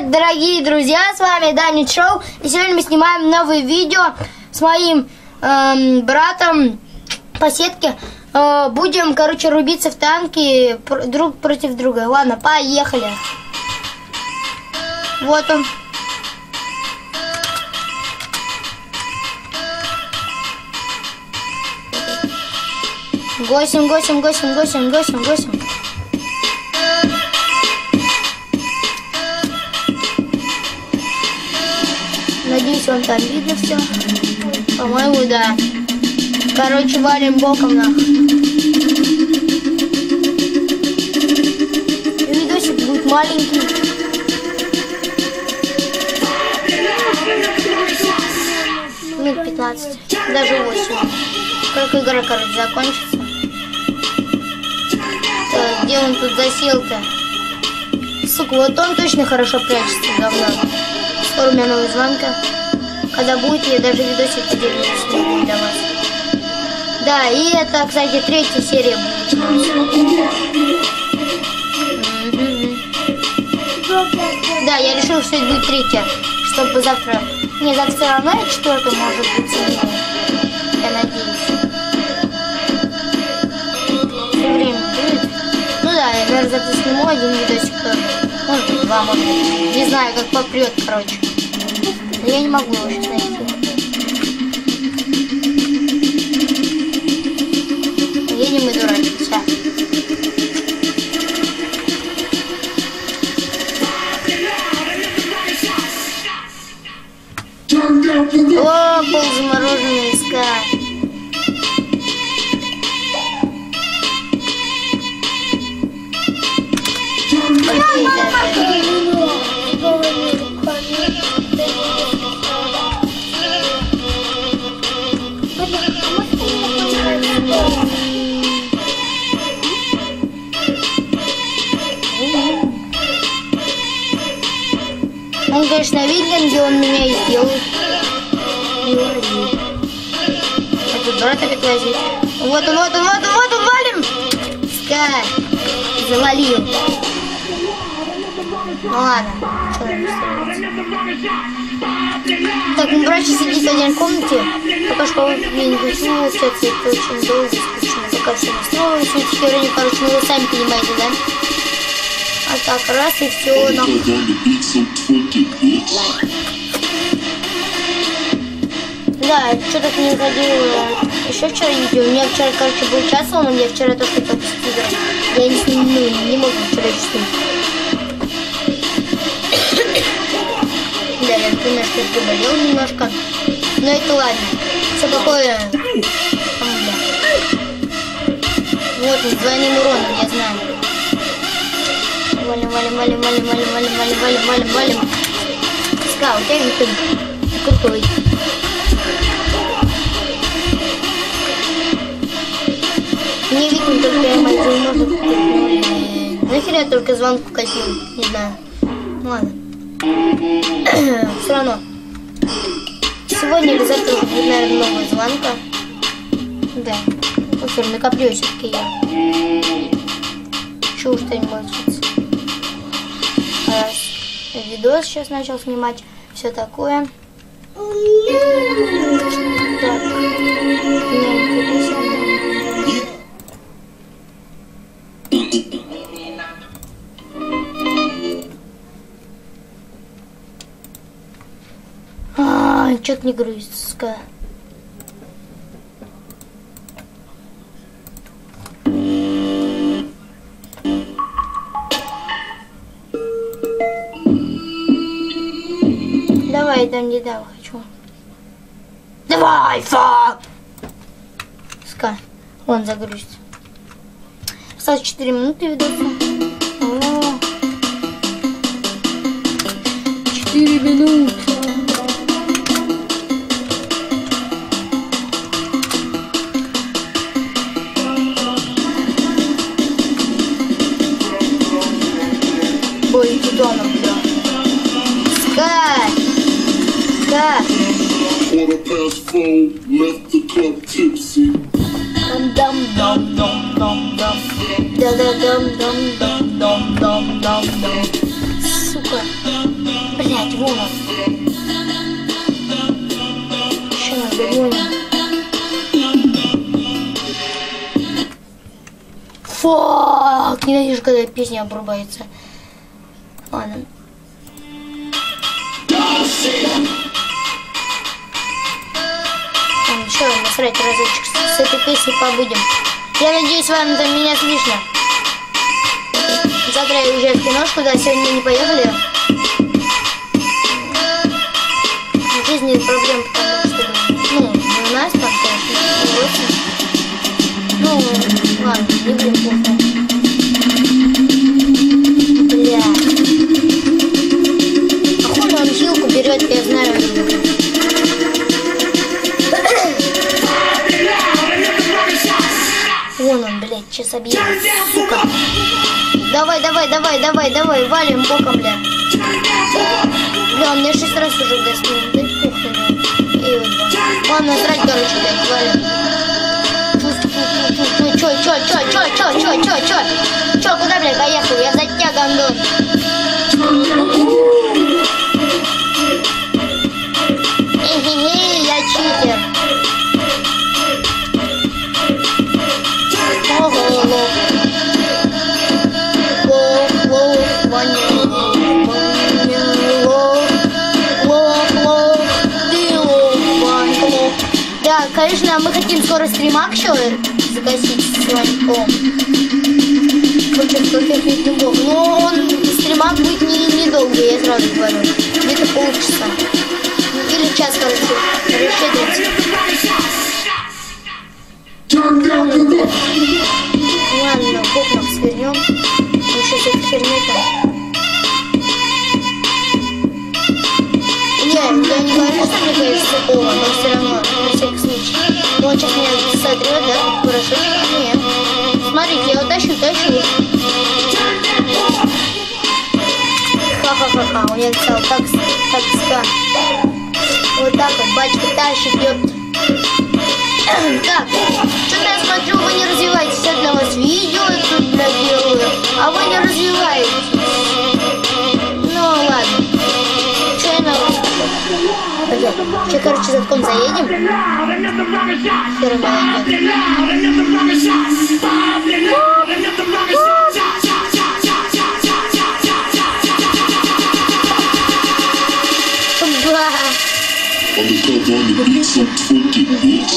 Привет, дорогие друзья, с вами Даня Шоу. И сегодня мы снимаем новое видео с моим братом по сетке. Будем, короче, рубиться в танки друг против друга. Ладно, поехали. Вот он. Госим. Надеюсь, вам там видно все. По-моему, да. Короче, валим боком нахуй. Видосик будет маленький. Минут 15, даже 8. Как игра, короче, закончится. Так, где он тут засел-то? Сука, вот он точно хорошо прячется, говно. Скоро у меня новая звонка. Когда будет, я даже видосик отдельно сниму для вас. Да, и это, кстати, 3-я серия будет. Да, я решил, что это будет 3-я. Чтобы завтра... Не, завтра все равно 4-я может быть. Я надеюсь. Время будет. Ну да, я, наверное, завтра сниму один видосик тоже. Может, 2, может быть. Не знаю, как попрет, короче. Я не могу его сейчас найти. Едем мы дурачимся. О, полузамороженные иска. Окей, он, конечно, виден, где он меня и сделает. А тут брат опять лазит. Вот он, валим! Скай! Завалил. Ну ладно. Так, мой братчик сидит в отдельной комнате. Пока школа не начнулась, это очень долго, скучно. Пока все настроилось, эти херни, короче, ну вы сами понимаете, да? А так, раз и все, нахуй. Да, что-то не выходило еще вчера видео. У меня вчера, короче, был час, но я вчера тоже хотел посмотреть. Я не мог вчера чувствовать. Да, я напомню, что я приболел немножко. Но это ладно. Все такое... Вот он, с двойным уроном, я знаю. Валим. Ска, у тебя вид крутой. Мне видно только один может. Нахер я только звонку копил, не знаю. Ладно. Все равно. Сегодня или завтра будет, наверное, новая звонка. Да. Вот все, накоплю все-таки я. Чего уж что-нибудь случится. Видос сейчас начал снимать. Все такое. Так. Что-то не грузится. Давай, там не дам, хочу. Давай, фак! Ска, он загрузится. Осталось 4 минуты видоса. 4 минуты. Бой титаном, да. Скай! Quarter past 4, left the club tipsy. Сука. блядь, вон он. Еще мы догоним. Фак! Ненавижу, когда песня обрубается. Ладно. Ничего, насрать, разочек с этой песней побудем. Я надеюсь, вам меня слышно. Завтра я уезжаю в киношку, да, сегодня не поехали. В жизни проблем, потому что, ну, не у нас там, конечно, не очень. Ну, ладно, не будем плохо. Бля. А хуй он хилку берет, я знаю. Вон он, блядь, сейчас объедет, сука. Давай, валим боком, бля. Бля, он мне 6 раз уже достиг. Да похуй. И вот, да. Ладно, насрать, короче, блядь, валим. Чё, куда, блядь, поехал? Я за тебя, гандон. Я читер. Да, конечно, мы хотим скоро стримак еще загасить с Ваньком. Но он стримак будет недолго, я сразу говорю. Где-то полчаса. Или час, короче. Расширить. Ладно, боком свернем. Еще с этой херней-то. Не, я не говорю, что мне кажется такого, но все равно, на всякий случай. Ну, он сейчас меня сотрет, да? Хорошо? Нет. Смотрите, я его тащу. Ха-ха-ха-ха, у меня написал так. Вот так вот, батька тащит, ёпт. Так, что-то я смотрю, вы не развиваетесь, я для вас видео тут, блядь, делаю, а вы не развиваетесь. Ну, ладно. Что я на вас? Сейчас, короче, за тком заедем. On the cover on the beat, so twerk it, bitch.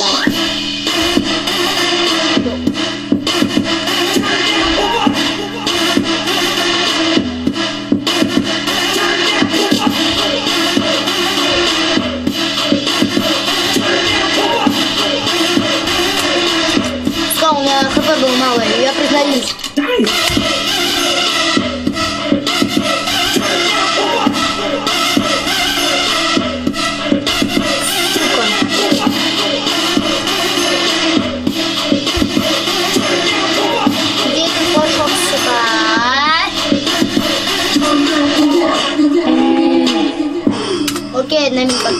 У меня хп было мало, я признаюсь. Где ты пошел, сука? Окей, одна минута.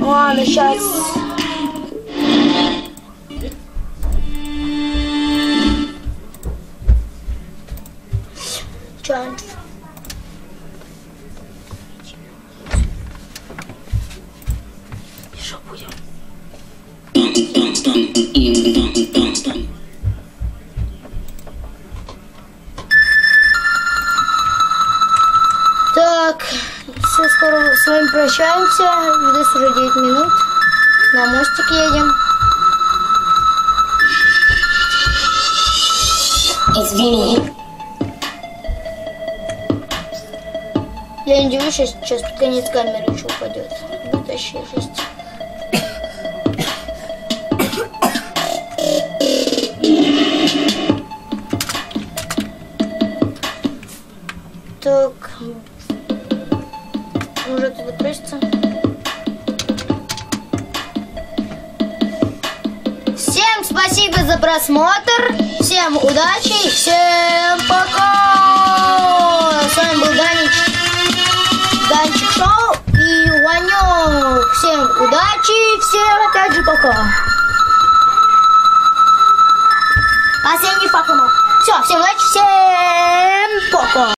Ладно, сейчас. Чё? Что будем? Так, все, скоро с вами прощаемся. Здесь уже 9 минут. На мостик едем. Извини. Я не удивлюсь, сейчас под конец камеры еще упадет. Вытащи, жесть. уже туда прячется. Всем спасибо за просмотр. Всем удачи. Всем пока. С вами был Данчик Шоу и Ванек. Всем удачи. Всем опять же пока. Последний факт. Все, всем удачи. Всем пока.